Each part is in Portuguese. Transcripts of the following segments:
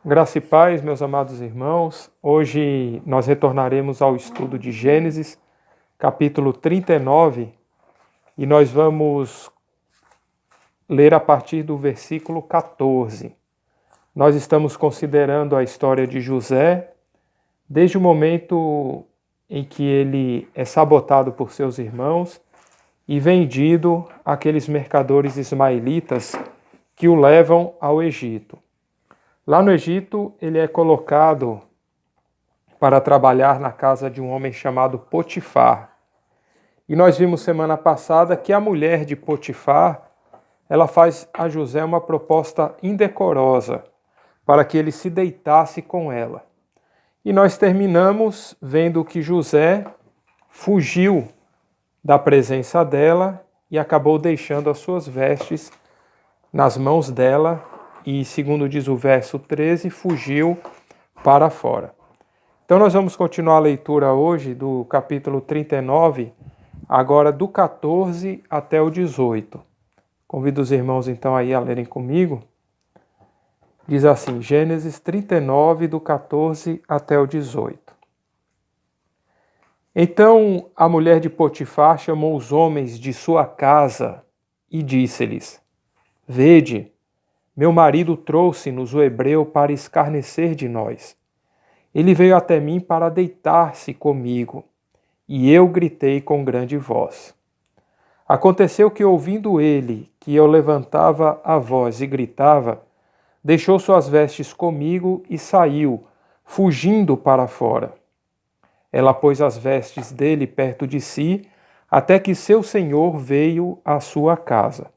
Graça e paz, meus amados irmãos. Hoje nós retornaremos ao estudo de Gênesis, capítulo 39, e nós vamos ler a partir do versículo 14. Nós estamos considerando a história de José, desde o momento em que ele é sabotado por seus irmãos e vendido àqueles mercadores ismaelitas que o levam ao Egito. Lá no Egito, ele é colocado para trabalhar na casa de um homem chamado Potifar. E nós vimos semana passada que a mulher de Potifar, ela faz a José uma proposta indecorosa para que ele se deitasse com ela. E nós terminamos vendo que José fugiu da presença dela e acabou deixando as suas vestes nas mãos dela e, segundo diz o verso 13, fugiu para fora. Então nós vamos continuar a leitura hoje do capítulo 39, agora do 14 até o 18. Convido os irmãos então aí a lerem comigo. Diz assim, Gênesis 39, do 14 até o 18. Então a mulher de Potifar chamou os homens de sua casa e disse-lhes: Vede, meu marido trouxe-nos o hebreu para escarnecer de nós. Ele veio até mim para deitar-se comigo, e eu gritei com grande voz. Aconteceu que, ouvindo ele que eu levantava a voz e gritava, deixou suas vestes comigo e saiu, fugindo para fora. Ela pôs as vestes dele perto de si, até que seu senhor veio à sua casa.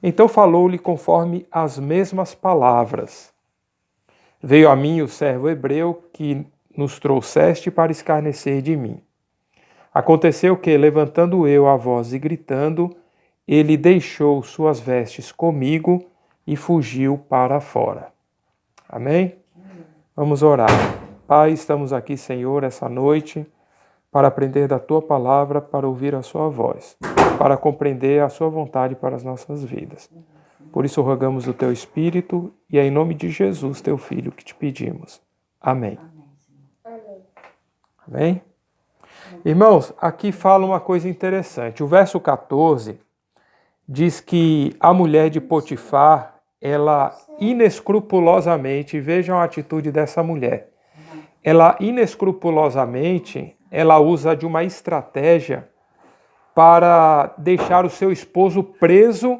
Então falou-lhe conforme as mesmas palavras. Veio a mim o servo hebreu que nos trouxeste para escarnecer de mim. Aconteceu que, levantando eu a voz e gritando, ele deixou suas vestes comigo e fugiu para fora. Amém? Vamos orar. Pai, estamos aqui, Senhor, essa noite para aprender da Tua palavra, para ouvir a Sua voz, para compreender a Sua vontade para as nossas vidas. Por isso rogamos o Teu Espírito e é em nome de Jesus, Teu Filho, que te pedimos. Amém. Amém? Irmãos, aqui fala uma coisa interessante. O verso 14 diz que a mulher de Potifar, ela inescrupulosamente, vejam a atitude dessa mulher, ela inescrupulosamente, ela usa de uma estratégia para deixar o seu esposo preso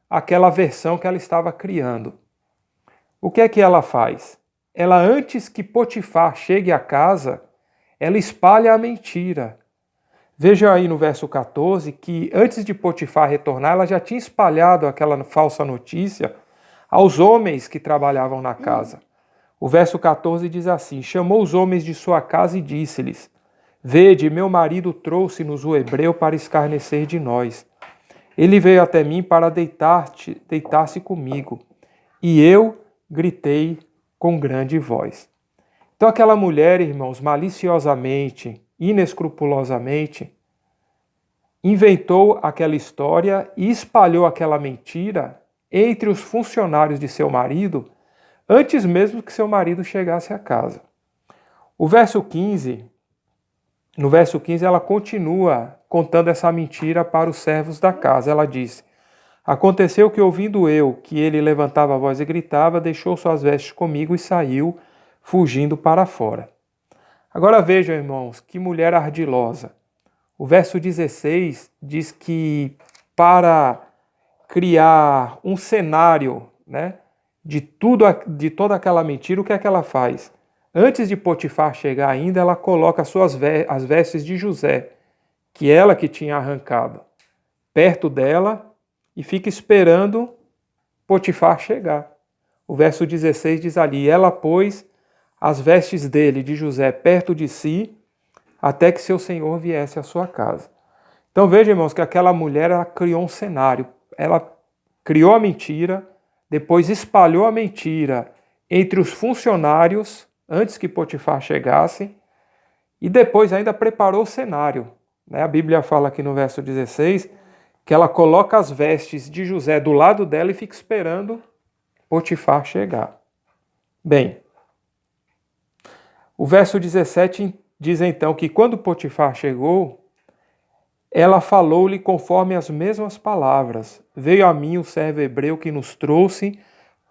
àquela versão que ela estava criando. O que é que ela faz? Ela, antes que Potifar chegue à casa, ela espalha a mentira. Veja aí no verso 14 que antes de Potifar retornar, ela já tinha espalhado aquela falsa notícia aos homens que trabalhavam na casa. O verso 14 diz assim, chamou os homens de sua casa e disse-lhes, Vede, meu marido trouxe-nos o hebreu para escarnecer de nós. Ele veio até mim para deitar-se comigo, e eu gritei com grande voz. Então aquela mulher, irmãos, maliciosamente, inescrupulosamente, inventou aquela história e espalhou aquela mentira entre os funcionários de seu marido, antes mesmo que seu marido chegasse à casa. No verso 15, ela continua contando essa mentira para os servos da casa. Ela diz, Aconteceu que, ouvindo eu que ele levantava a voz e gritava, deixou suas vestes comigo e saiu, fugindo para fora. Agora vejam, irmãos, que mulher ardilosa. O verso 16 diz que para criar um cenário, de toda aquela mentira, o que é que ela faz? Antes de Potifar chegar ainda, ela coloca as vestes de José, que ela que tinha arrancado, perto dela e fica esperando Potifar chegar. O verso 16 diz ali, ela pôs as vestes dele, de José, perto de si, até que seu senhor viesse à sua casa. Então vejam, irmãos, que aquela mulher ela criou um cenário. Ela criou a mentira, depois espalhou a mentira entre os funcionários, antes que Potifar chegasse, e depois ainda preparou o cenário. A Bíblia fala aqui no verso 16 que ela coloca as vestes de José do lado dela e fica esperando Potifar chegar. Bem, o verso 17 diz então que quando Potifar chegou, ela falou-lhe conforme as mesmas palavras. Veio a mim o servo hebreu que nos trouxe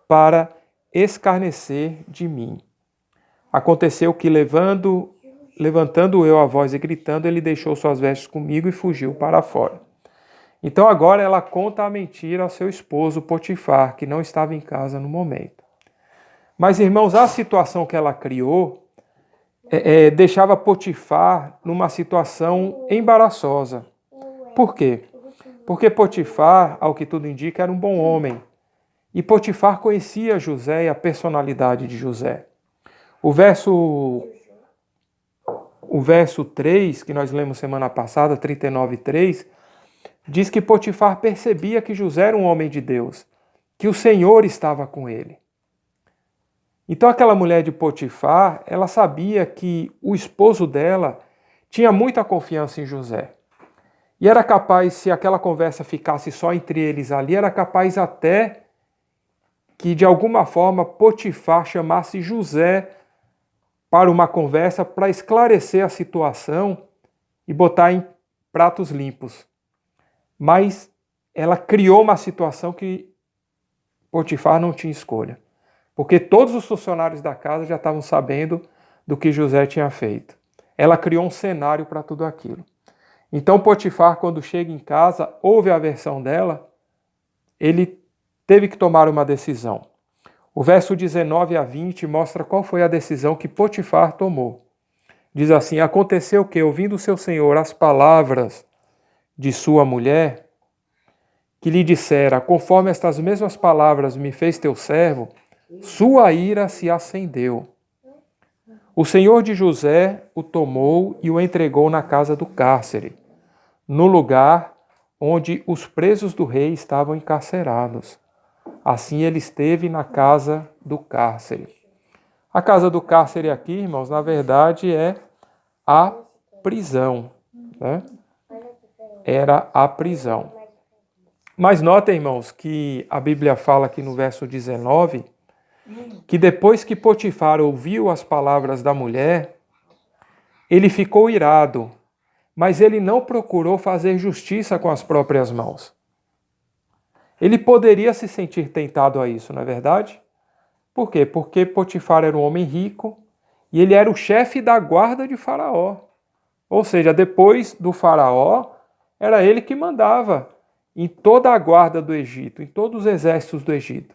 para escarnecer de mim. Aconteceu que, levantando eu a voz e gritando, ele deixou suas vestes comigo e fugiu para fora. Então agora ela conta a mentira ao seu esposo Potifar, que não estava em casa no momento. Mas, irmãos, a situação que ela criou deixava Potifar numa situação embaraçosa. Por quê? Porque Potifar, ao que tudo indica, era um bom homem. E Potifar conhecia José e a personalidade de José. O verso 3, que nós lemos semana passada, 39:3, diz que Potifar percebia que José era um homem de Deus, que o Senhor estava com ele. Então aquela mulher de Potifar, ela sabia que o esposo dela tinha muita confiança em José. E era capaz, se aquela conversa ficasse só entre eles ali, era capaz até que de alguma forma Potifar chamasse José para uma conversa para esclarecer a situação e botar em pratos limpos. Mas ela criou uma situação que Potifar não tinha escolha. Porque todos os funcionários da casa já estavam sabendo do que José tinha feito. Ela criou um cenário para tudo aquilo. Então Potifar, quando chega em casa, ouve a versão dela, ele teve que tomar uma decisão. O verso 19-20 mostra qual foi a decisão que Potifar tomou. Diz assim: aconteceu que, ouvindo seu senhor as palavras de sua mulher, que lhe dissera, conforme estas mesmas palavras me fez teu servo, sua ira se acendeu. O senhor de José o tomou e o entregou na casa do cárcere, no lugar onde os presos do rei estavam encarcerados. Assim ele esteve na casa do cárcere. A casa do cárcere aqui, irmãos, na verdade é a prisão, né? Era a prisão. Mas notem, irmãos, que a Bíblia fala aqui no verso 19, que depois que Potifar ouviu as palavras da mulher, ele ficou irado, mas ele não procurou fazer justiça com as próprias mãos. Ele poderia se sentir tentado a isso, não é verdade? Por quê? Porque Potifar era um homem rico e ele era o chefe da guarda de Faraó. Ou seja, depois do Faraó, era ele que mandava em toda a guarda do Egito, em todos os exércitos do Egito.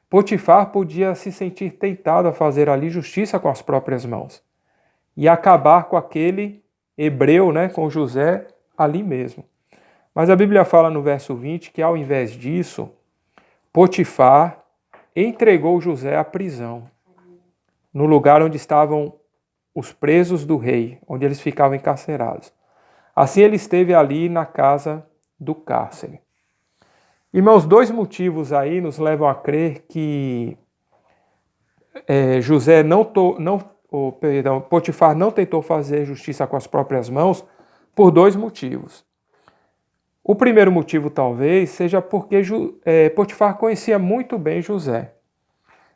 Potifar podia se sentir tentado a fazer ali justiça com as próprias mãos e acabar com aquele hebreu, né, com José, ali mesmo. Mas a Bíblia fala no verso 20 que, ao invés disso, Potifar entregou José à prisão, no lugar onde estavam os presos do rei, onde eles ficavam encarcerados. Assim ele esteve ali na casa do cárcere. Irmãos, dois motivos aí nos levam a crer que Potifar não tentou fazer justiça com as próprias mãos por dois motivos. O primeiro motivo talvez seja porque Potifar conhecia muito bem José.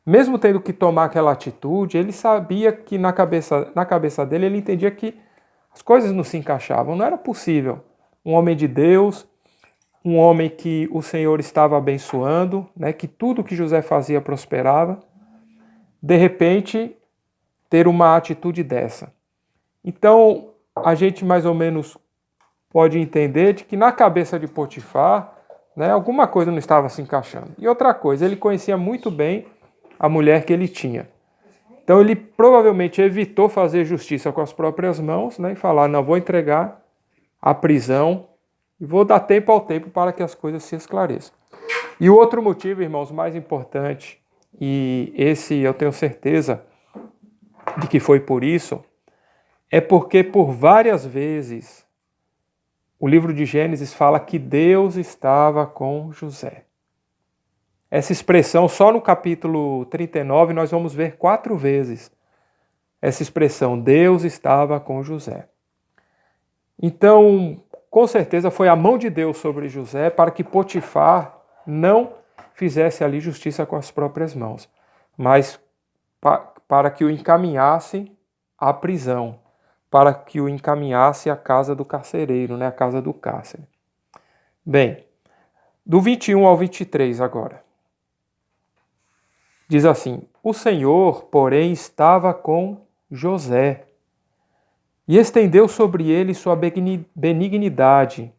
Mesmo tendo que tomar aquela atitude, ele sabia que na cabeça dele ele entendia que as coisas não se encaixavam, não era possível. Um homem de Deus, um homem que o Senhor estava abençoando, né, que tudo que José fazia prosperava, de repente ter uma atitude dessa. Então, a gente mais ou menos pode entender de que na cabeça de Potifar, né, alguma coisa não estava se encaixando. E outra coisa, ele conhecia muito bem a mulher que ele tinha. Então ele provavelmente evitou fazer justiça com as próprias mãos, né, e falar, não, vou entregar à prisão e vou dar tempo ao tempo para que as coisas se esclareçam. E o outro motivo, irmãos, mais importante, e esse eu tenho certeza de que foi por isso, é porque por várias vezes o livro de Gênesis fala que Deus estava com José. Essa expressão, só no capítulo 39, nós vamos ver 4 vezes essa expressão, Deus estava com José. Então, com certeza foi a mão de Deus sobre José para que Potifar não fizesse ali justiça com as próprias mãos, mas para que o encaminhasse à prisão, para que o encaminhasse à casa do carcereiro, né, a casa do cárcere. Bem, do 21 ao 23 agora. Diz assim: o Senhor, porém, estava com José e estendeu sobre ele sua benignidade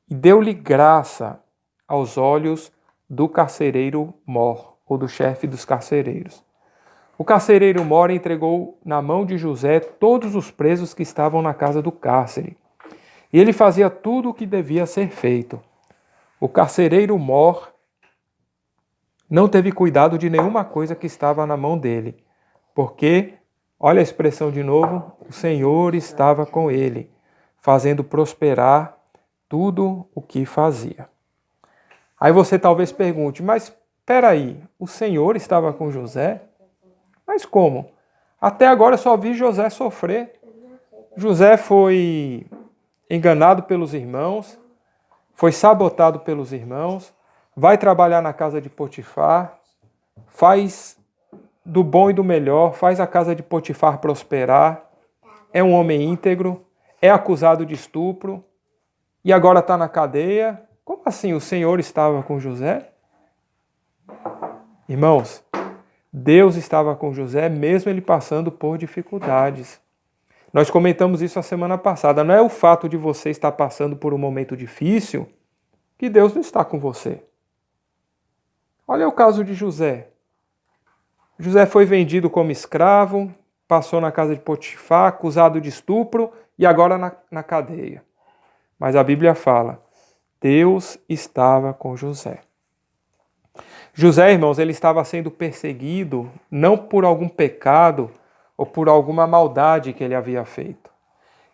e deu-lhe graça aos olhos do carcereiro mor, ou do chefe dos carcereiros. O carcereiro mor entregou na mão de José todos os presos que estavam na casa do cárcere, e ele fazia tudo o que devia ser feito. O carcereiro mor não teve cuidado de nenhuma coisa que estava na mão dele, porque, olha a expressão de novo, o Senhor estava com ele, fazendo prosperar tudo o que fazia. Aí você talvez pergunte, mas espera aí, o Senhor estava com José? Mas como? Até agora eu só vi José sofrer. José foi enganado pelos irmãos, foi sabotado pelos irmãos, vai trabalhar na casa de Potifar, faz do bom e do melhor, faz a casa de Potifar prosperar, é um homem íntegro, é acusado de estupro e agora está na cadeia. Como assim o Senhor estava com José? Irmãos, Deus estava com José mesmo ele passando por dificuldades. Nós comentamos isso a semana passada. Não é o fato de você estar passando por um momento difícil que Deus não está com você. Olha o caso de José. José foi vendido como escravo, passou na casa de Potifar, acusado de estupro e agora na cadeia. Mas a Bíblia fala, Deus estava com José. José, irmãos, ele estava sendo perseguido não por algum pecado ou por alguma maldade que ele havia feito.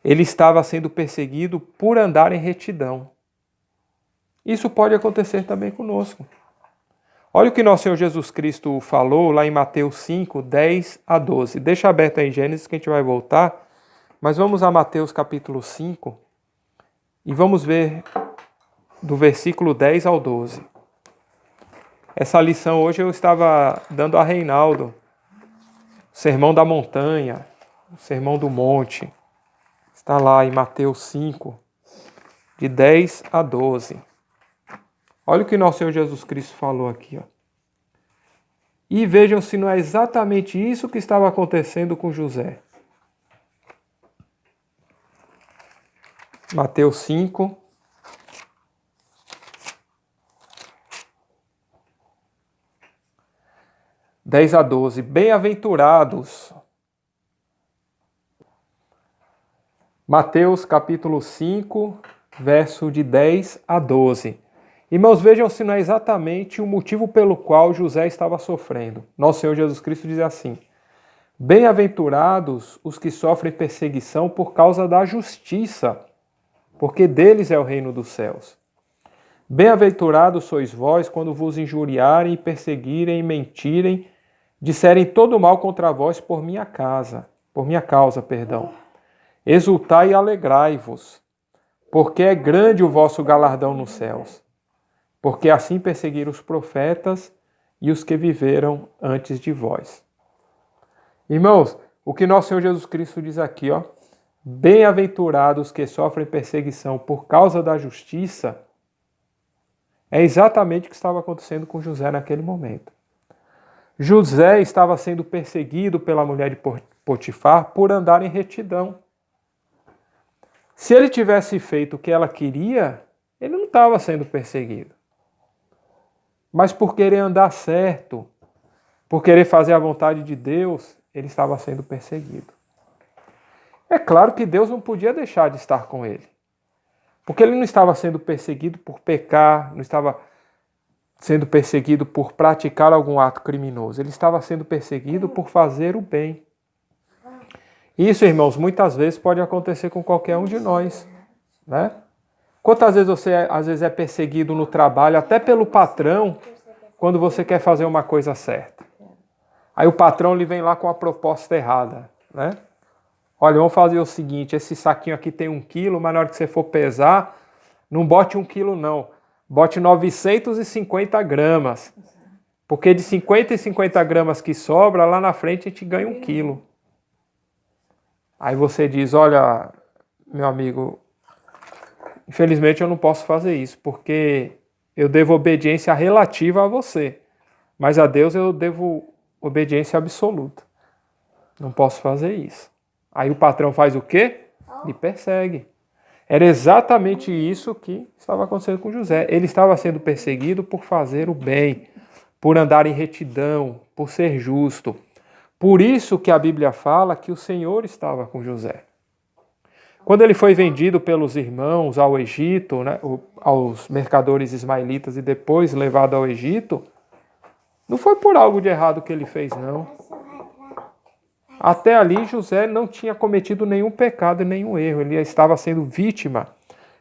Ele estava sendo perseguido por andar em retidão. Isso pode acontecer também conosco. Olha o que nosso Senhor Jesus Cristo falou lá em Mateus 5, 10 a 12. Deixa aberto aí em Gênesis que a gente vai voltar, mas vamos a Mateus capítulo 5 e vamos ver do versículo 10 ao 12. Essa lição hoje eu estava dando a Reinaldo, o Sermão da Montanha, o Sermão do Monte. Está lá em Mateus 5, de 10 a 12. Olha o que nosso Senhor Jesus Cristo falou aqui. Ó. E vejam se não é exatamente isso que estava acontecendo com José. Mateus 5, 10 a 12. Bem-aventurados. Mateus capítulo 5, verso de 10 a 12. Irmãos, vejam se não é exatamente o motivo pelo qual José estava sofrendo. Nosso Senhor Jesus Cristo diz assim: bem-aventurados os que sofrem perseguição por causa da justiça, porque deles é o reino dos céus. Bem-aventurados sois vós quando vos injuriarem, perseguirem e mentirem, disserem todo mal contra vós por minha causa. Exultai e alegrai-vos, porque é grande o vosso galardão nos céus. Porque assim perseguiram os profetas e os que viveram antes de vós. Irmãos, o que nosso Senhor Jesus Cristo diz aqui, ó, bem-aventurados que sofrem perseguição por causa da justiça, é exatamente o que estava acontecendo com José naquele momento. José estava sendo perseguido pela mulher de Potifar por andar em retidão. Se ele tivesse feito o que ela queria, ele não estava sendo perseguido. Mas por querer andar certo, por querer fazer a vontade de Deus, ele estava sendo perseguido. É claro que Deus não podia deixar de estar com ele. Porque ele não estava sendo perseguido por pecar, não estava sendo perseguido por praticar algum ato criminoso. Ele estava sendo perseguido por fazer o bem. Isso, irmãos, muitas vezes pode acontecer com qualquer um de nós, né? Quantas vezes você às vezes é perseguido no trabalho, até pelo patrão, quando você quer fazer uma coisa certa? Aí o patrão lhe vem lá com a proposta errada, né? Olha, vamos fazer o seguinte, esse saquinho aqui tem 1 quilo, mas na hora que você for pesar, não bote 1 quilo não, bote 950 gramas, Porque de 50 em 50 gramas que sobra, lá na frente a gente ganha 1 quilo. Aí você diz, olha, meu amigo, infelizmente eu não posso fazer isso, porque eu devo obediência relativa a você. Mas a Deus eu devo obediência absoluta. Não posso fazer isso. Aí o patrão faz o quê? Lhe persegue. Era exatamente isso que estava acontecendo com José. Ele estava sendo perseguido por fazer o bem, por andar em retidão, por ser justo. Por isso que a Bíblia fala que o Senhor estava com José. Quando ele foi vendido pelos irmãos ao Egito, né, aos mercadores ismaelitas e depois levado ao Egito, não foi por algo de errado que ele fez, não. Até ali, José não tinha cometido nenhum pecado e nenhum erro. Ele estava sendo vítima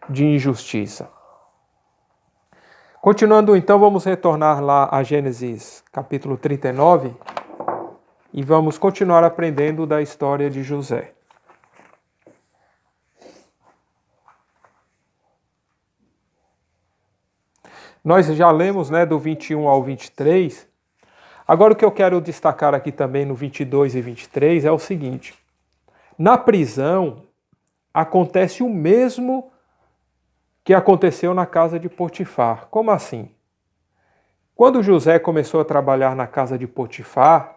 de injustiça. Continuando, então, vamos retornar lá a Gênesis capítulo 39 e vamos continuar aprendendo da história de José. Nós já lemos, né, do 21 ao 23. Agora o que eu quero destacar aqui também no 22 e 23 é o seguinte. Na prisão acontece o mesmo que aconteceu na casa de Potifar. Como assim? Quando José começou a trabalhar na casa de Potifar,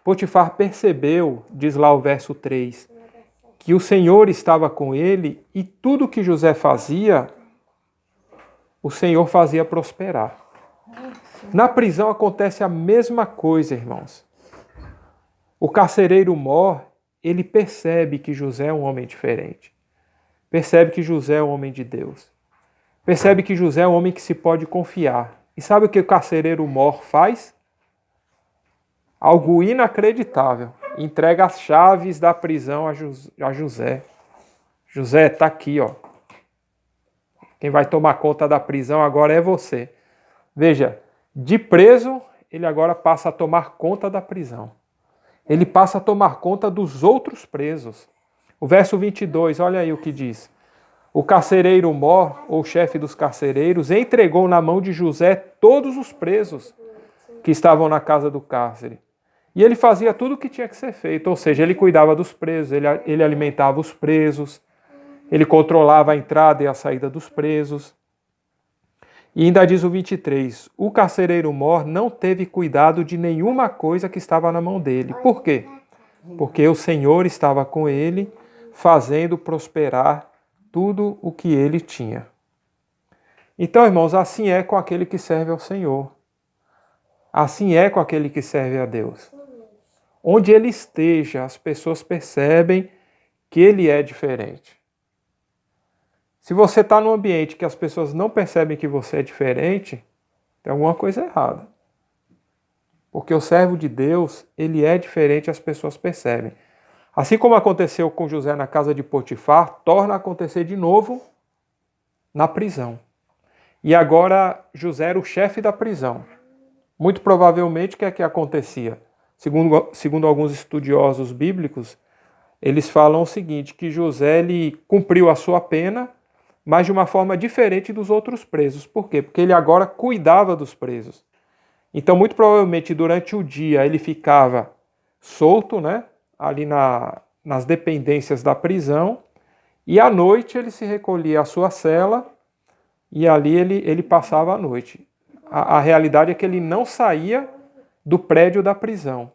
Potifar percebeu, diz lá o verso 3, que o Senhor estava com ele e tudo que José fazia, o Senhor fazia prosperar. Na prisão acontece a mesma coisa, irmãos. O carcereiro Mor, ele percebe que José é um homem diferente. Percebe que José é um homem de Deus. Percebe que José é um homem que se pode confiar. E sabe o que o carcereiro Mor faz? Algo inacreditável. Entrega as chaves da prisão a José. José, está aqui, ó. Quem vai tomar conta da prisão agora é você. Veja, de preso, ele agora passa a tomar conta da prisão. Ele passa a tomar conta dos outros presos. O verso 22, olha aí o que diz. O carcereiro Mor, ou chefe dos carcereiros, entregou na mão de José todos os presos que estavam na casa do cárcere. E ele fazia tudo o que tinha que ser feito, ou seja, ele cuidava dos presos, ele alimentava os presos, ele controlava a entrada e a saída dos presos. E ainda diz o 23, o carcereiro Mor não teve cuidado de nenhuma coisa que estava na mão dele. Por quê? Porque o Senhor estava com ele, fazendo prosperar tudo o que ele tinha. Então, irmãos, assim é com aquele que serve ao Senhor. Assim é com aquele que serve a Deus. Onde ele esteja, as pessoas percebem que ele é diferente. Se você está num ambiente que as pessoas não percebem que você é diferente, tem alguma coisa errada. Porque o servo de Deus, ele é diferente, as pessoas percebem. Assim como aconteceu com José na casa de Potifar, torna a acontecer de novo na prisão. E agora José era o chefe da prisão. Muito provavelmente o que é que acontecia? Segundo alguns estudiosos bíblicos, eles falam o seguinte, que José ele cumpriu a sua pena, mas de uma forma diferente dos outros presos. Por quê? Porque ele agora cuidava dos presos. Então, muito provavelmente, durante o dia, ele ficava solto, né? Ali nas dependências da prisão, e à noite ele se recolhia à sua cela, e ali ele passava a noite. A realidade é que ele não saía do prédio da prisão,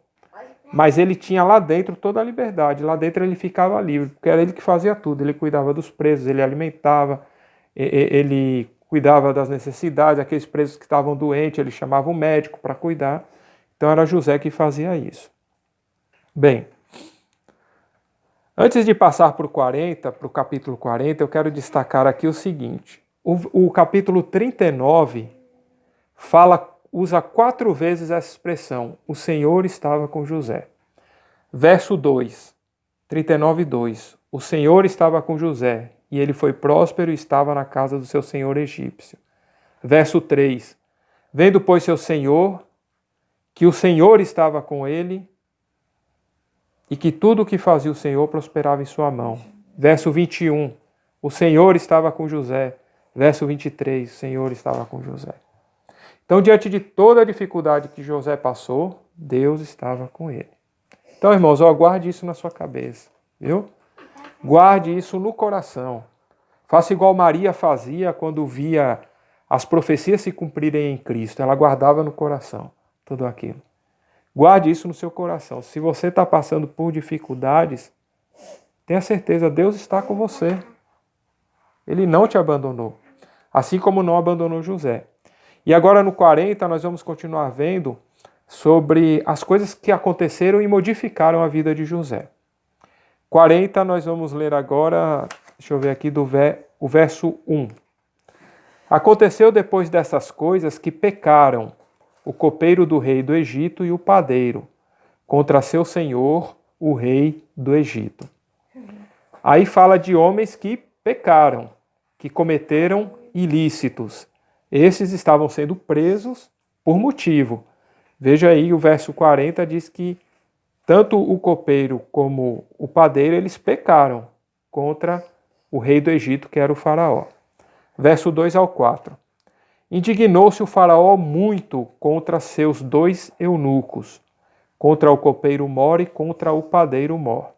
mas ele tinha lá dentro toda a liberdade, lá dentro ele ficava livre, porque era ele que fazia tudo, ele cuidava dos presos, ele alimentava, ele cuidava das necessidades, aqueles presos que estavam doentes, ele chamava o médico para cuidar, então era José que fazia isso. Bem, antes de passar para o capítulo 40, eu quero destacar aqui o seguinte, o capítulo 39 usa 4 vezes essa expressão, o Senhor estava com José. Verso 2, 39:2, o Senhor estava com José, e ele foi próspero e estava na casa do seu senhor egípcio. Verso 3, vendo, pois, seu senhor, que o Senhor estava com ele, e que tudo o que fazia o Senhor prosperava em sua mão. Verso 21, o Senhor estava com José. Verso 23, o Senhor estava com José. Então, diante de toda a dificuldade que José passou, Deus estava com ele. Então, irmãos, guarde isso na sua cabeça, viu? Guarde isso no coração. Faça igual Maria fazia quando via as profecias se cumprirem em Cristo. Ela guardava no coração tudo aquilo. Guarde isso no seu coração. Se você está passando por dificuldades, tenha certeza, Deus está com você. Ele não te abandonou. Assim como não abandonou José. E agora no 40 nós vamos continuar vendo sobre as coisas que aconteceram e modificaram a vida de José. 40 nós vamos ler agora, deixa eu ver aqui o verso 1. Aconteceu depois dessas coisas que pecaram o copeiro do rei do Egito e o padeiro contra seu senhor, o rei do Egito. Aí fala de homens que pecaram, que cometeram ilícitos. Esses estavam sendo presos por motivo. Veja aí, o verso 40 diz que tanto o copeiro como o padeiro, eles pecaram contra o rei do Egito, que era o faraó. Verso 2 ao 4. Indignou-se o faraó muito contra seus 2 eunucos, contra o copeiro Mor e contra o padeiro Mor.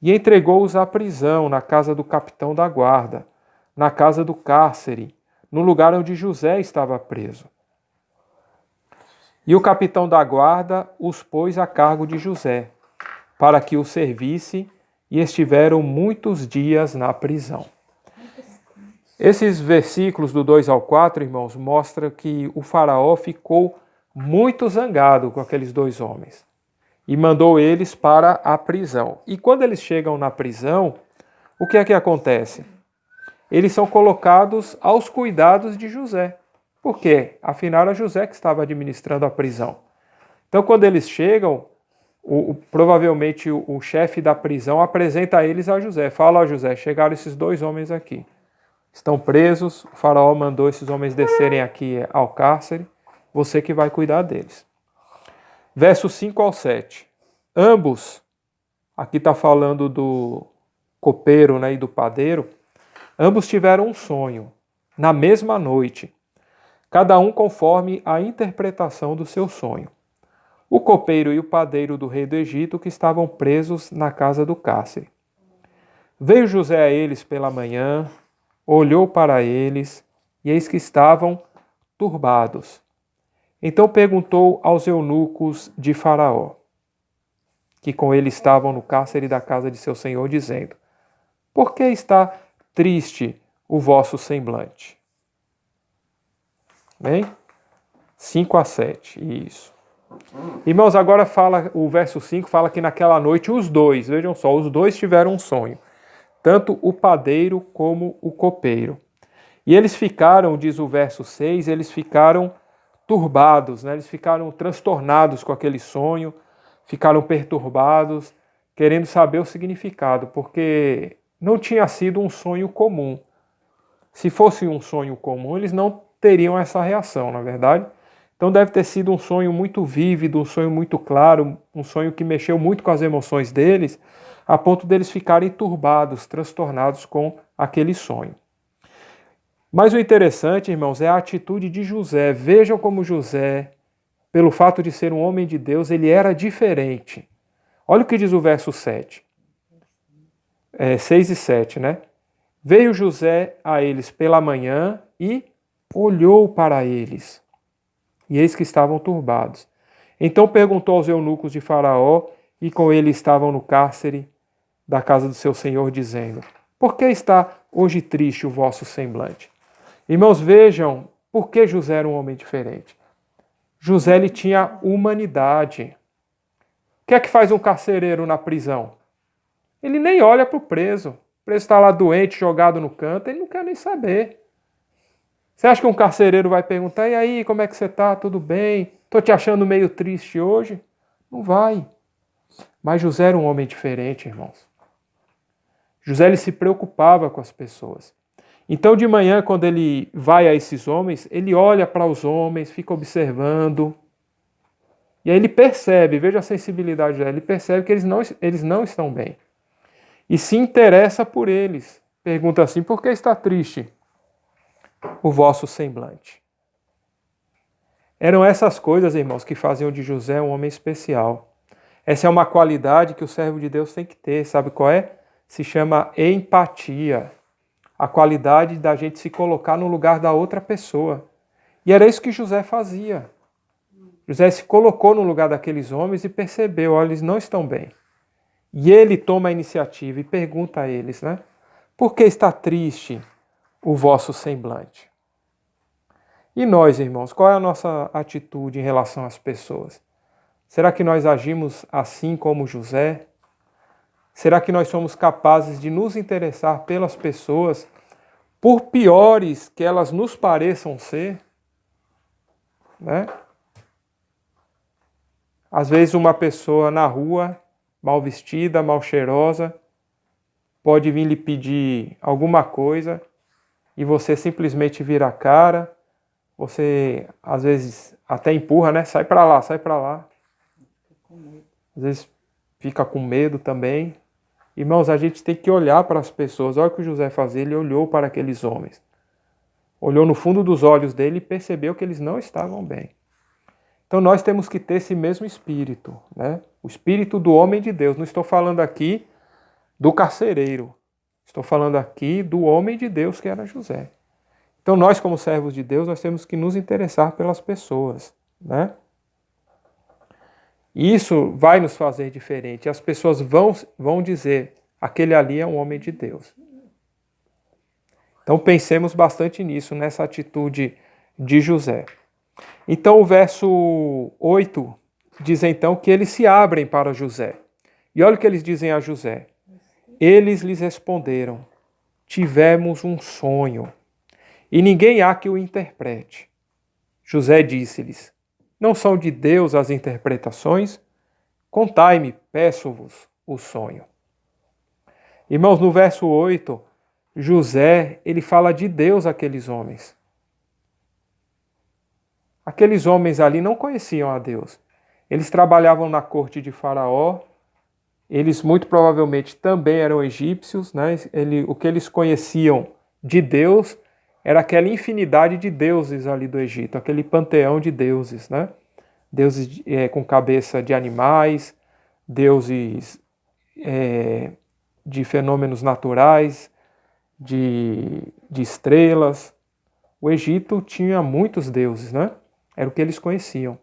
E entregou-os à prisão na casa do capitão da guarda, na casa do cárcere, no lugar onde José estava preso. E o capitão da guarda os pôs a cargo de José, para que o servisse, e estiveram muitos dias na prisão. Esses versículos do 2 ao 4, irmãos, mostram que o faraó ficou muito zangado com aqueles 2 homens e mandou eles para a prisão. E quando eles chegam na prisão, o que é que acontece? Eles são colocados aos cuidados de José. Por quê? Afinal, era José que estava administrando a prisão. Então, quando eles chegam, provavelmente o chefe da prisão apresenta eles a José. Fala a José, chegaram esses 2 homens aqui. Estão presos, o faraó mandou esses homens descerem aqui ao cárcere, você que vai cuidar deles. Verso 5 ao 7. Ambos, aqui está falando do copeiro, né, e do padeiro, ambos tiveram um sonho, na mesma noite, cada um conforme a interpretação do seu sonho. O copeiro e o padeiro do rei do Egito, que estavam presos na casa do cárcere. Veio José a eles pela manhã, olhou para eles, e eis que estavam turbados. Então perguntou aos eunucos de Faraó, que com ele estavam no cárcere da casa de seu senhor, dizendo: por que está triste o vosso semblante? Bem? 5 a 7, isso. Irmãos, agora o verso 5 fala que naquela noite os 2, vejam só, os 2 tiveram um sonho. Tanto o padeiro como o copeiro. E eles ficaram, diz o verso 6, eles ficaram turbados, né? Eles ficaram transtornados com aquele sonho, ficaram perturbados, querendo saber o significado, porque não tinha sido um sonho comum. Se fosse um sonho comum, eles não teriam essa reação, na verdade. Então deve ter sido um sonho muito vívido, um sonho muito claro, um sonho que mexeu muito com as emoções deles, a ponto deles ficarem turbados, transtornados com aquele sonho. Mas o interessante, irmãos, é a atitude de José. Vejam como José, pelo fato de ser um homem de Deus, ele era diferente. Olha o que diz o verso 7. 6 e 7, né? Veio José a eles pela manhã e olhou para eles. E eis que estavam turbados. Então perguntou aos eunucos de Faraó, e com ele estavam no cárcere da casa do seu senhor, dizendo: por que está hoje triste o vosso semblante? Irmãos, vejam por que José era um homem diferente. José, ele tinha humanidade. O que é que faz um carcereiro na prisão? Ele nem olha para o preso. O preso está lá doente, jogado no canto, ele não quer nem saber. Você acha que um carcereiro vai perguntar: e aí, como é que você está? Tudo bem? Estou te achando meio triste hoje? Não vai. Mas José era um homem diferente, irmãos. José, ele se preocupava com as pessoas. Então, de manhã, quando ele vai a esses homens, ele olha para os homens, fica observando. E aí ele percebe, veja a sensibilidade dele, ele percebe que eles não estão bem. E se interessa por eles. Pergunta assim: por que está triste o vosso semblante? Eram essas coisas, irmãos, que faziam de José um homem especial. Essa é uma qualidade que o servo de Deus tem que ter, sabe qual é? Se chama empatia. A qualidade da gente se colocar no lugar da outra pessoa. E era isso que José fazia. José se colocou no lugar daqueles homens e percebeu, olha, eles não estão bem. E ele toma a iniciativa e pergunta a eles, né? Por que está triste o vosso semblante? E nós, irmãos, qual é a nossa atitude em relação às pessoas? Será que nós agimos assim como José? Será que nós somos capazes de nos interessar pelas pessoas, por piores que elas nos pareçam ser? Né? Às vezes uma pessoa na rua, mal vestida, mal cheirosa, pode vir lhe pedir alguma coisa e você simplesmente vira a cara, você às vezes até empurra, né? Sai para lá, sai para lá. Às vezes fica com medo também. Irmãos, a gente tem que olhar para as pessoas. Olha o que o José fazia, ele olhou para aqueles homens. Olhou no fundo dos olhos dele e percebeu que eles não estavam bem. Então nós temos que ter esse mesmo espírito, né? O espírito do homem de Deus. Não estou falando aqui do carcereiro. Estou falando aqui do homem de Deus que era José. Então nós, como servos de Deus, nós temos que nos interessar pelas pessoas, né? E isso vai nos fazer diferente. As pessoas vão dizer, aquele ali é um homem de Deus. Então pensemos bastante nisso, nessa atitude de José. Então o verso 8 diz então que eles se abrem para José. E olha o que eles dizem a José. Eles lhes responderam, tivemos um sonho, e ninguém há que o interprete. José disse-lhes, não são de Deus as interpretações? Contai-me, peço-vos, o sonho. Irmãos, no verso 8, José, ele fala de Deus àqueles homens. Aqueles homens ali não conheciam a Deus. Eles trabalhavam na corte de Faraó, eles muito provavelmente também eram egípcios, né? O que eles conheciam de Deus era aquela infinidade de deuses ali do Egito, aquele panteão de deuses, né? Deuses com cabeça de animais, deuses de fenômenos naturais, de estrelas. O Egito tinha muitos deuses, né? Era o que eles conheciam.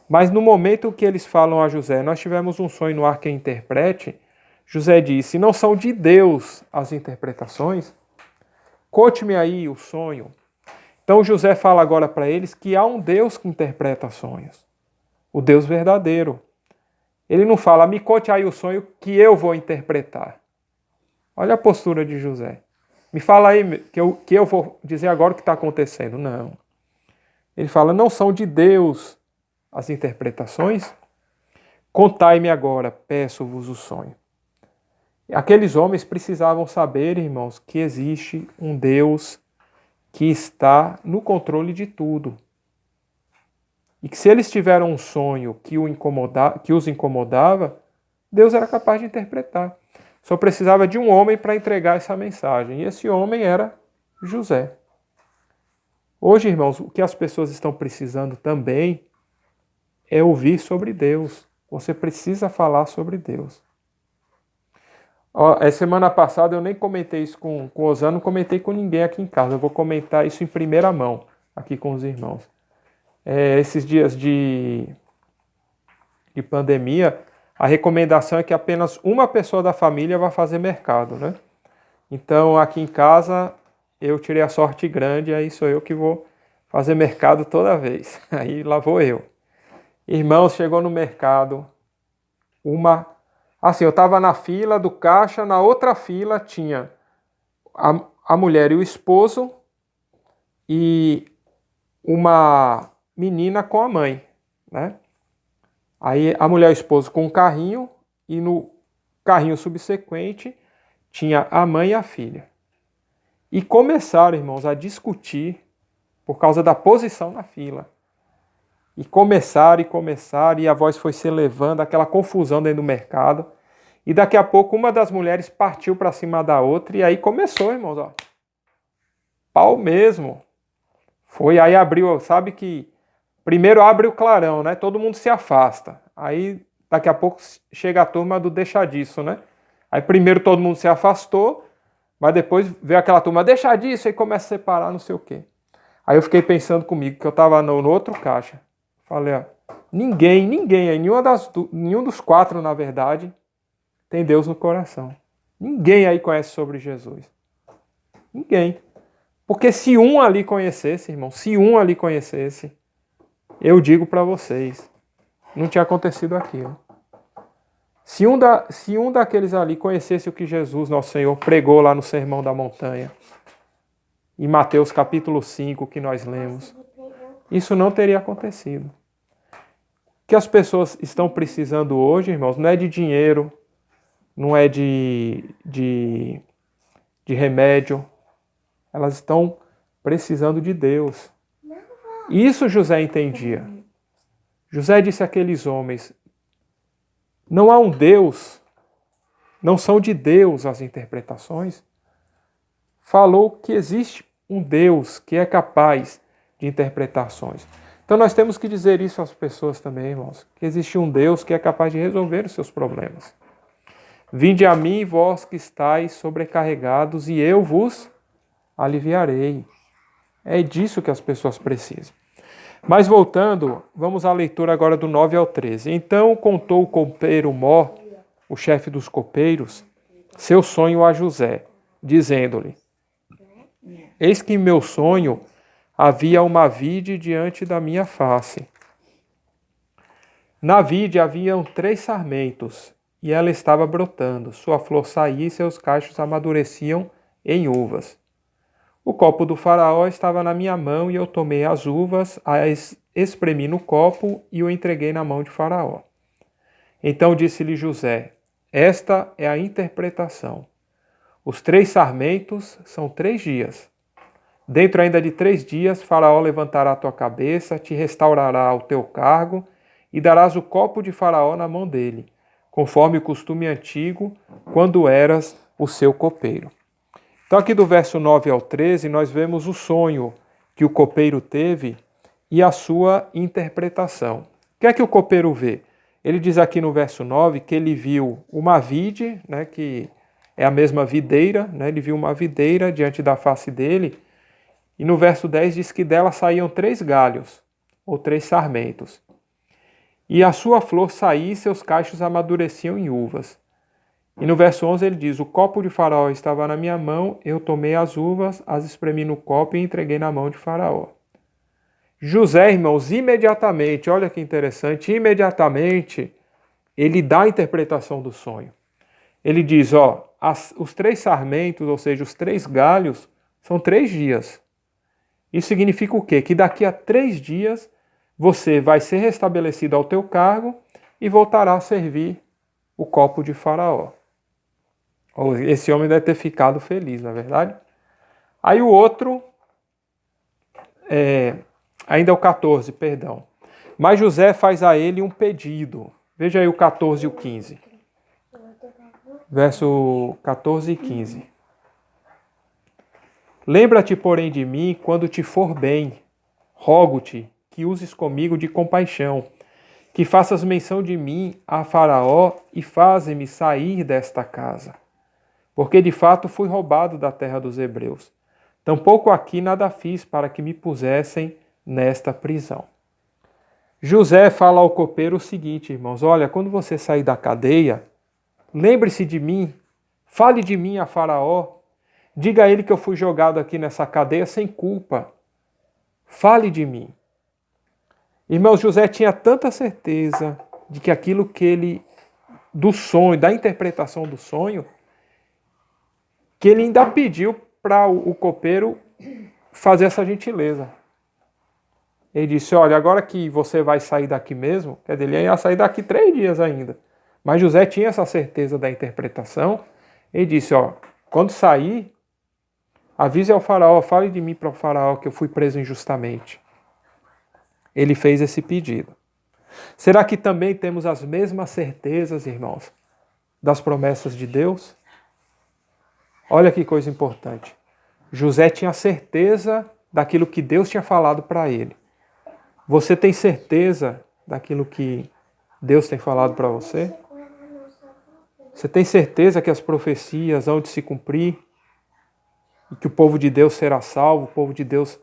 Mas no momento que eles falam a José, nós tivemos um sonho no ar que interprete, José disse, não são de Deus as interpretações? Conte-me aí o sonho. Então José fala agora para eles que há um Deus que interpreta sonhos. O Deus verdadeiro. Ele não fala, me conte aí o sonho que eu vou interpretar. Olha a postura de José. Me fala aí que eu vou dizer agora o que está acontecendo. Não. Ele fala, não são de Deus as interpretações? Contai-me agora, peço-vos o sonho. Aqueles homens precisavam saber, irmãos, que existe um Deus que está no controle de tudo. E que se eles tiveram um sonho que os incomodava, Deus era capaz de interpretar. Só precisava de um homem para entregar essa mensagem. E esse homem era José. Hoje, irmãos, o que as pessoas estão precisando também é ouvir sobre Deus. Você precisa falar sobre Deus. Semana passada eu nem comentei isso com o Osano, não comentei com ninguém aqui em casa. Eu vou comentar isso em primeira mão aqui com os irmãos. Esses dias de pandemia, a recomendação é que apenas uma pessoa da família vá fazer mercado, né? Então aqui em casa eu tirei a sorte grande, aí sou eu que vou fazer mercado toda vez. Aí lá vou eu. Irmãos, chegou no mercado assim, eu estava na fila do caixa, na outra fila tinha a mulher e o esposo e uma menina com a mãe, né? Aí a mulher e o esposo com um carrinho e no carrinho subsequente tinha a mãe e a filha. E começaram, irmãos, a discutir por causa da posição na fila. E começaram, e a voz foi se elevando, aquela confusão dentro do mercado. E daqui a pouco uma das mulheres partiu para cima da outra e aí começou, irmãos, ó. Pau mesmo. Foi, aí abriu, sabe que primeiro abre o clarão, né? Todo mundo se afasta. Aí daqui a pouco chega a turma do deixa disso, né? Aí primeiro todo mundo se afastou, mas depois veio aquela turma, deixa disso, aí começa a separar, não sei o quê. Aí eu fiquei pensando comigo, que eu estava no outro caixa. Falei, ó, ninguém aí, nenhum dos quatro, na verdade, tem Deus no coração. Ninguém aí conhece sobre Jesus. Ninguém. Porque se um ali conhecesse, irmão, se um ali conhecesse, eu digo para vocês, não tinha acontecido aquilo. Se um daqueles ali conhecesse o que Jesus, nosso Senhor, pregou lá no Sermão da Montanha, em Mateus capítulo 5, que nós lemos, isso não teria acontecido. O que as pessoas estão precisando hoje, irmãos, não é de dinheiro, não é de remédio. Elas estão precisando de Deus. Isso José entendia. José disse àqueles homens, não há um Deus, não são de Deus as interpretações. Falou que existe um Deus que é capaz de interpretações. Então nós temos que dizer isso às pessoas também, irmãos, que existe um Deus que é capaz de resolver os seus problemas. Vinde a mim, vós que estáis sobrecarregados, e eu vos aliviarei. É disso que as pessoas precisam. Mas voltando, vamos à leitura agora do 9 ao 13. Então contou o copeiro Mó, o chefe dos copeiros, seu sonho a José, dizendo-lhe, eis que em meu sonho havia uma vide diante da minha face. Na vide haviam 3 sarmentos, e ela estava brotando. Sua flor saía e seus cachos amadureciam em uvas. O copo do faraó estava na minha mão, e eu tomei as uvas, as espremi no copo e o entreguei na mão de Faraó. Então disse-lhe José, esta é a interpretação. Os 3 sarmentos são 3 dias. Dentro ainda de 3 dias, Faraó levantará a tua cabeça, te restaurará o teu cargo e darás o copo de Faraó na mão dele, conforme o costume antigo, quando eras o seu copeiro. Então aqui do verso 9 ao 13, nós vemos o sonho que o copeiro teve e a sua interpretação. O que é que o copeiro vê? Ele diz aqui no verso 9 que ele viu uma vide, né, que é a mesma videira, né, ele viu uma videira diante da face dele, e no verso 10 diz que dela saíam 3 galhos, ou 3 sarmentos. E a sua flor saía e seus cachos amadureciam em uvas. E no verso 11 ele diz, o copo de Faraó estava na minha mão, eu tomei as uvas, as espremi no copo e entreguei na mão de Faraó. José, irmãos, imediatamente, olha que interessante, imediatamente ele dá a interpretação do sonho. Ele diz, os 3 sarmentos, ou seja, os 3 galhos, são 3 dias. Isso significa o quê? Que daqui a 3 dias você vai ser restabelecido ao teu cargo e voltará a servir o copo de Faraó. Esse homem deve ter ficado feliz, não é verdade? Aí o outro, ainda é o 14, perdão. Mas José faz a ele um pedido. Veja aí o 14 e o 15. Verso 14 e 15. Lembra-te, porém, de mim quando te for bem. Rogo-te que uses comigo de compaixão, que faças menção de mim a Faraó e faze-me sair desta casa. Porque de fato fui roubado da terra dos hebreus. Tampouco aqui nada fiz para que me pusessem nesta prisão. José fala ao copeiro o seguinte, irmãos, olha, quando você sair da cadeia, lembre-se de mim, fale de mim a Faraó, diga a ele que eu fui jogado aqui nessa cadeia sem culpa. Fale de mim. Irmãos, José tinha tanta certeza de que aquilo que ele, do sonho, da interpretação do sonho, que ele ainda pediu para o copeiro fazer essa gentileza. Ele disse, olha, agora que você vai sair daqui mesmo, quer dizer, ele ia sair daqui 3 dias ainda. Mas José tinha essa certeza da interpretação. Ele disse, quando sair, avise ao faraó, fale de mim para o faraó que eu fui preso injustamente. Ele fez esse pedido. Será que também temos as mesmas certezas, irmãos, das promessas de Deus? Olha que coisa importante. José tinha certeza daquilo que Deus tinha falado para ele. Você tem certeza daquilo que Deus tem falado para você? Você tem certeza que as profecias hão de se cumprir? E que o povo de Deus será salvo, o povo de Deus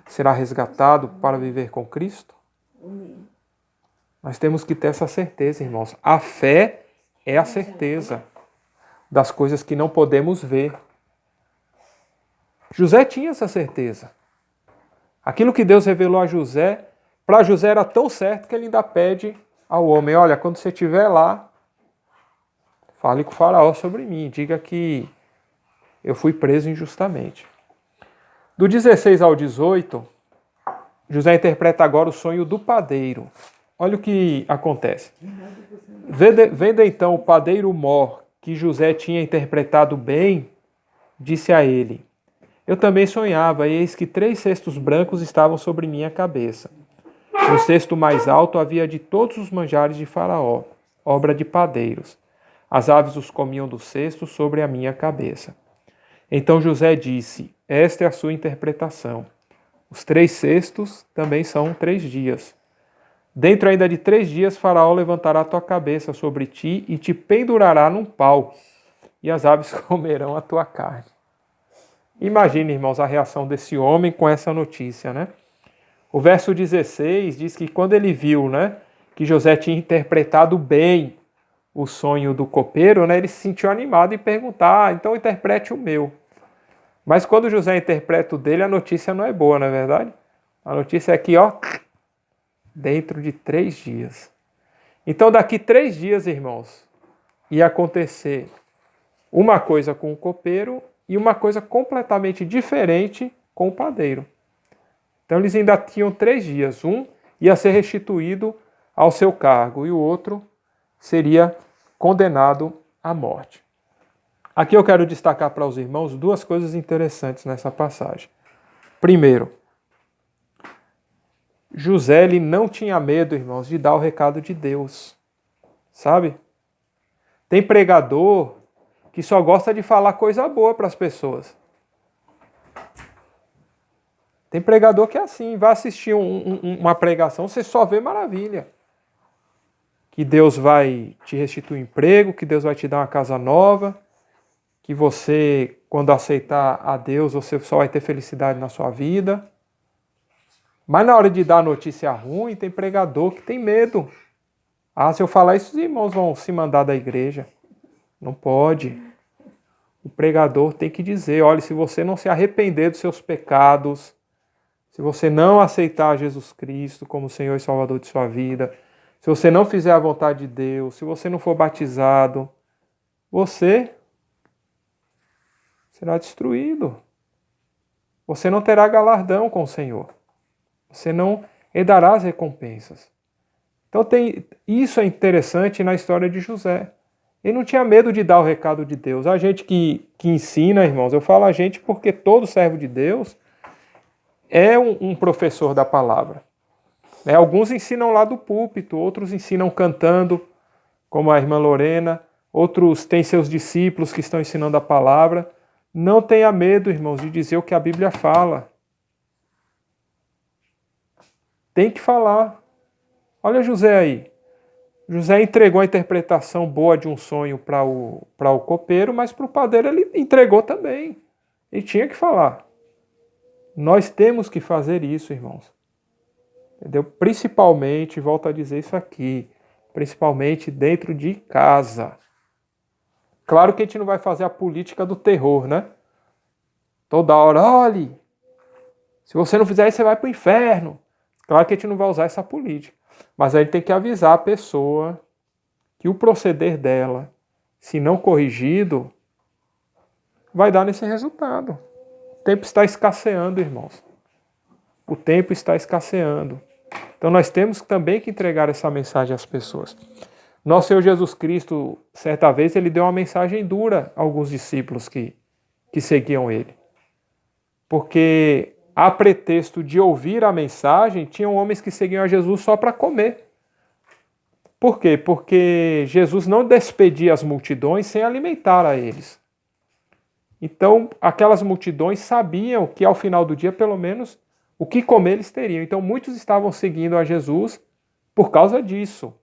será resgatado para viver com Cristo? Nós temos que ter essa certeza, irmãos. A fé é a certeza das coisas que não podemos ver. José tinha essa certeza. Aquilo que Deus revelou a José, para José era tão certo que ele ainda pede ao homem: olha, quando você estiver lá, fale com o faraó sobre mim, diga que eu fui preso injustamente. Do 16 ao 18, José interpreta agora o sonho do padeiro. Olha o que acontece. Vendo então o padeiro Mor, que José tinha interpretado bem, disse a ele: eu também sonhava, e eis que 3 cestos brancos estavam sobre minha cabeça. No cesto mais alto havia de todos os manjares de Faraó, obra de padeiros. As aves os comiam do cesto sobre a minha cabeça. Então José disse: esta é a sua interpretação. Os 3 cestos também são 3 dias. Dentro ainda de 3 dias, Faraó levantará a tua cabeça sobre ti e te pendurará num pau, e as aves comerão a tua carne. Imagine, irmãos, a reação desse homem com essa notícia, né? O verso 16 diz que quando ele viu, né, que José tinha interpretado bem o sonho do copeiro, né, ele se sentiu animado e perguntar: então interprete o meu. Mas quando José interpreta o dele, a notícia não é boa, não é verdade? A notícia é que, dentro de 3 dias. Então, daqui 3 dias, irmãos, ia acontecer uma coisa com o copeiro e uma coisa completamente diferente com o padeiro. Então, eles ainda tinham 3 dias. Um ia ser restituído ao seu cargo e o outro seria condenado à morte. Aqui eu quero destacar para os irmãos 2 coisas interessantes nessa passagem. Primeiro, José ele não tinha medo, irmãos, de dar o recado de Deus. Sabe? Tem pregador que só gosta de falar coisa boa para as pessoas. Tem pregador que é assim, vai assistir uma pregação, você só vê maravilha. Que Deus vai te restituir emprego, que Deus vai te dar uma casa nova, que você, quando aceitar a Deus, você só vai ter felicidade na sua vida. Mas na hora de dar notícia ruim, tem pregador que tem medo. Se eu falar isso, os irmãos vão se mandar da igreja. Não pode. O pregador tem que dizer: olha, se você não se arrepender dos seus pecados, se você não aceitar Jesus Cristo como Senhor e Salvador de sua vida, se você não fizer a vontade de Deus, se você não for batizado, você será destruído. Você não terá galardão com o Senhor. Você não herdará as recompensas. Então isso é interessante na história de José. Ele não tinha medo de dar o recado de Deus. A gente que ensina, irmãos, eu falo a gente porque todo servo de Deus é um professor da palavra. Alguns ensinam lá do púlpito, outros ensinam cantando, como a irmã Lorena, outros têm seus discípulos que estão ensinando a palavra. Não tenha medo, irmãos, de dizer o que a Bíblia fala. Tem que falar. Olha José aí. José entregou a interpretação boa de um sonho para o copeiro, mas para o padeiro ele entregou também. Ele tinha que falar. Nós temos que fazer isso, irmãos. Entendeu? Principalmente, volto a dizer isso aqui, principalmente dentro de casa. Claro que a gente não vai fazer a política do terror, né? Toda hora, olhe, se você não fizer isso, você vai para o inferno. Claro que a gente não vai usar essa política. Mas a gente tem que avisar a pessoa que o proceder dela, se não corrigido, vai dar nesse resultado. O tempo está escasseando, irmãos. O tempo está escasseando. Então nós temos também que entregar essa mensagem às pessoas. Nosso Senhor Jesus Cristo, certa vez, ele deu uma mensagem dura a alguns discípulos que seguiam ele. Porque, a pretexto de ouvir a mensagem, tinham homens que seguiam a Jesus só para comer. Por quê? Porque Jesus não despedia as multidões sem alimentar a eles. Então, aquelas multidões sabiam que, ao final do dia, pelo menos, o que comer eles teriam. Então muitos estavam seguindo a Jesus por causa disso.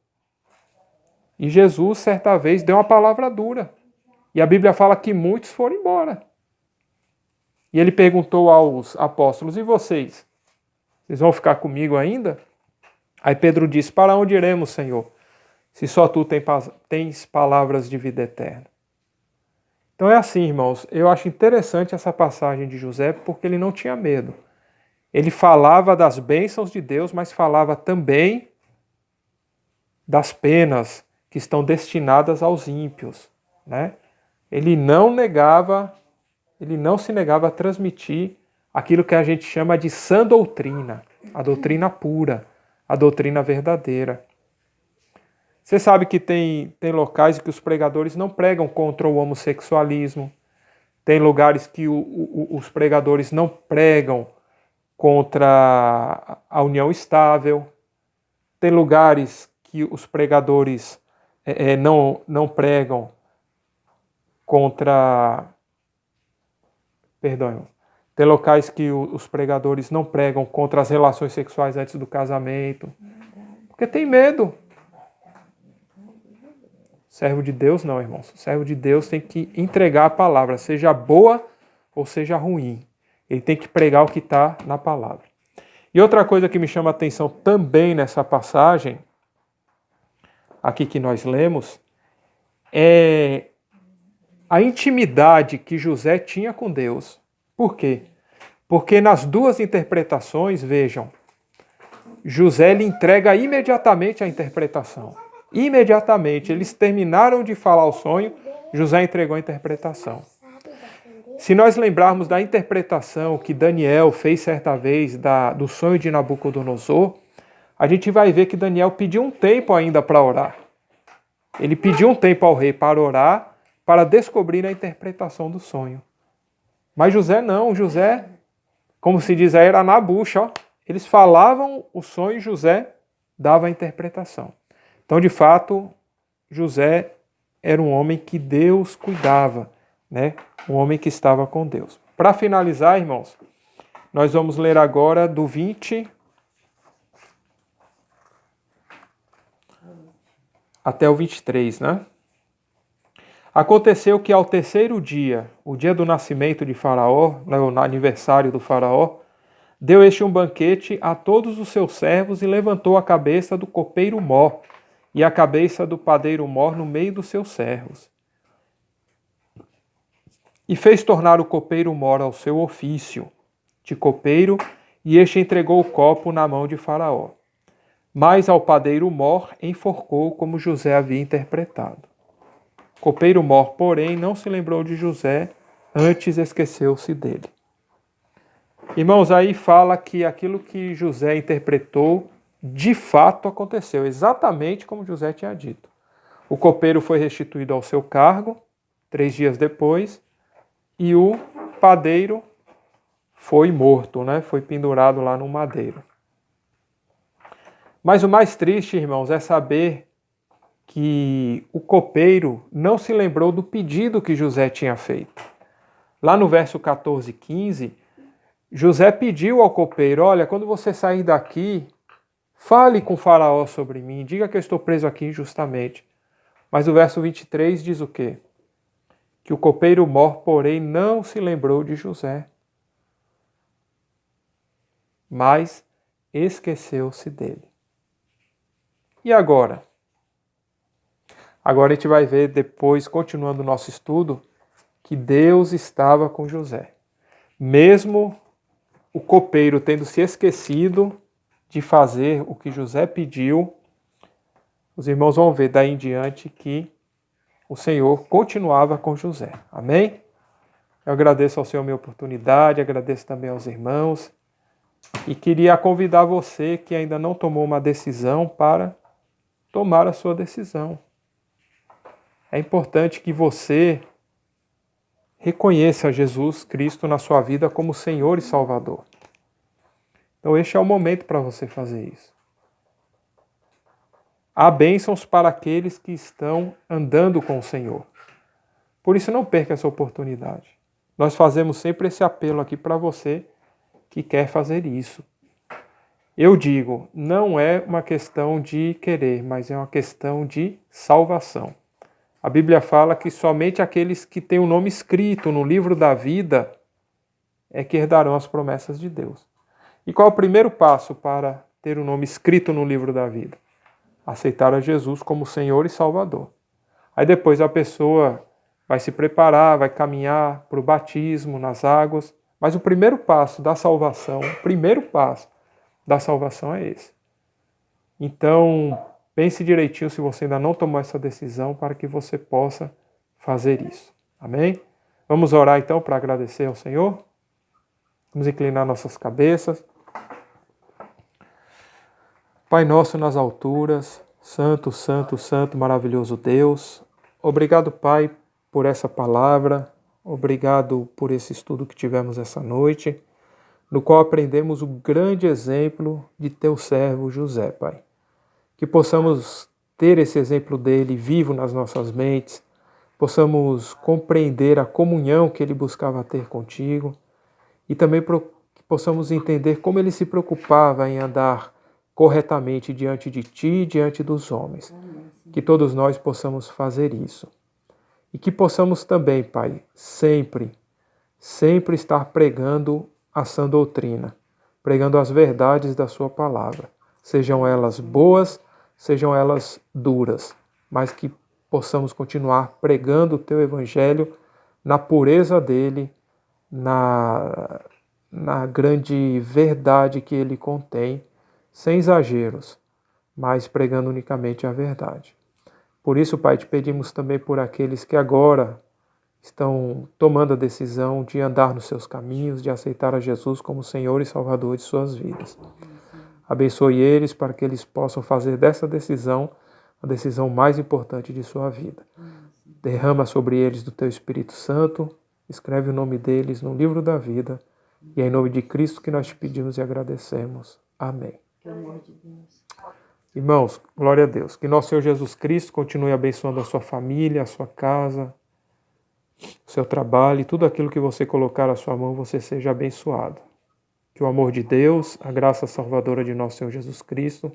E Jesus, certa vez, deu uma palavra dura. E a Bíblia fala que muitos foram embora. E ele perguntou aos apóstolos, e vocês? Vocês vão ficar comigo ainda? Aí Pedro disse, para onde iremos, Senhor? Se só tu tens palavras de vida eterna. Então é assim, irmãos, eu acho interessante essa passagem de José porque ele não tinha medo. Ele falava das bênçãos de Deus, mas falava também das penas que estão destinadas aos ímpios, né? Ele não se negava a transmitir aquilo que a gente chama de sã doutrina, a doutrina pura, a doutrina verdadeira. Você sabe que tem locais que os pregadores não pregam contra o homossexualismo, tem lugares que os pregadores não pregam contra a união estável, tem lugares que os pregadores não pregam contra... Perdão, tem locais que os pregadores não pregam contra as relações sexuais antes do casamento, porque tem medo. Servo de Deus não, irmãos. O servo de Deus tem que entregar a palavra, seja boa ou seja ruim. Ele tem que pregar o que está na palavra. E outra coisa que me chama a atenção também nessa passagem, aqui que nós lemos, é a intimidade que José tinha com Deus. Por quê? Porque nas duas interpretações, vejam, José lhe entrega imediatamente a interpretação. Imediatamente, eles terminaram de falar o sonho, José entregou a interpretação. Se nós lembrarmos da interpretação que Daniel fez certa vez do sonho de Nabucodonosor, a gente vai ver que Daniel pediu um tempo ainda para orar. Ele pediu um tempo ao rei para orar, para descobrir a interpretação do sonho. Mas José não, José, como se diz aí, era na bucha, ó. Eles falavam o sonho e José dava a interpretação. Então, de fato, José era um homem que Deus cuidava, né? Um homem que estava com Deus. Para finalizar, irmãos, nós vamos ler agora do 20 até o 23, né? Aconteceu que ao terceiro dia, o dia do nascimento de Faraó, o aniversário do Faraó, deu este um banquete a todos os seus servos e levantou a cabeça do copeiro Mó e a cabeça do padeiro Mó no meio dos seus servos. E fez tornar o copeiro Mó ao seu ofício de copeiro, e este entregou o copo na mão de Faraó. Mas ao padeiro Mó enforcou como José havia interpretado. Copeiro Mó, porém, não se lembrou de José, antes esqueceu-se dele. Irmãos, aí fala que aquilo que José interpretou, de fato aconteceu, exatamente como José tinha dito. O copeiro foi restituído ao seu cargo, 3 dias depois, e o padeiro foi morto, né? Foi pendurado lá no madeiro. Mas o mais triste, irmãos, é saber que o copeiro não se lembrou do pedido que José tinha feito. Lá no verso 14 e 15, José pediu ao copeiro, olha, quando você sair daqui, fale com Faraó sobre mim, diga que eu estou preso aqui injustamente. Mas o verso 23 diz o quê? Que o copeiro Mó, porém, não se lembrou de José, mas esqueceu-se dele. E agora? Agora a gente vai ver depois, continuando o nosso estudo, que Deus estava com José. Mesmo o copeiro tendo se esquecido de fazer o que José pediu, os irmãos vão ver daí em diante que o Senhor continuava com José. Amém? Eu agradeço ao Senhor a minha oportunidade, agradeço também aos irmãos e queria convidar você que ainda não tomou uma decisão para tomar a sua decisão. É importante que você reconheça Jesus Cristo na sua vida como Senhor e Salvador. Então este é o momento para você fazer isso. Há bênçãos para aqueles que estão andando com o Senhor. Por isso não perca essa oportunidade. Nós fazemos sempre esse apelo aqui para você que quer fazer isso. Eu digo, não é uma questão de querer, mas é uma questão de salvação. A Bíblia fala que somente aqueles que têm o nome escrito no livro da vida é que herdarão as promessas de Deus. E qual é o primeiro passo para ter o nome escrito no livro da vida? Aceitar a Jesus como Senhor e Salvador. Aí depois a pessoa vai se preparar, vai caminhar para o batismo nas águas, mas o primeiro passo da salvação, é esse. Então, pense direitinho se você ainda não tomou essa decisão para que você possa fazer isso. Amém? Vamos orar então para agradecer ao Senhor? Vamos inclinar nossas cabeças. Pai nosso nas alturas, santo, santo, santo, maravilhoso Deus, obrigado, Pai, por essa palavra, obrigado por esse estudo que tivemos essa noite, no qual aprendemos o grande exemplo de teu servo José, Pai. Que possamos ter esse exemplo dele vivo nas nossas mentes, possamos compreender a comunhão que ele buscava ter contigo e também que possamos entender como ele se preocupava em andar corretamente diante de ti e diante dos homens. Que todos nós possamos fazer isso. E que possamos também, Pai, sempre estar pregando a sã doutrina, pregando as verdades da sua palavra, sejam elas boas, sejam elas duras, mas que possamos continuar pregando o teu evangelho na pureza dele, na grande verdade que ele contém, sem exageros, mas pregando unicamente a verdade. Por isso, Pai, te pedimos também por aqueles que agora estão tomando a decisão de andar nos seus caminhos, de aceitar a Jesus como Senhor e Salvador de suas vidas. Abençoe eles para que eles possam fazer dessa decisão a decisão mais importante de sua vida. Derrama sobre eles do teu Espírito Santo, escreve o nome deles no livro da vida, e é em nome de Cristo que nós te pedimos e agradecemos. Amém. Irmãos, glória a Deus. Que nosso Senhor Jesus Cristo continue abençoando a sua família, a sua casa, o seu trabalho e tudo aquilo que você colocar à sua mão, você seja abençoado. Que o amor de Deus, a graça salvadora de nosso Senhor Jesus Cristo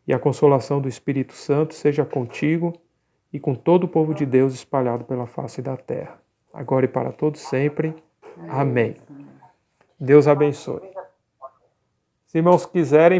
e a consolação do Espírito Santo seja contigo e com todo o povo de Deus espalhado pela face da terra, agora e para todos sempre. Amém. Deus abençoe. Se irmãos quiserem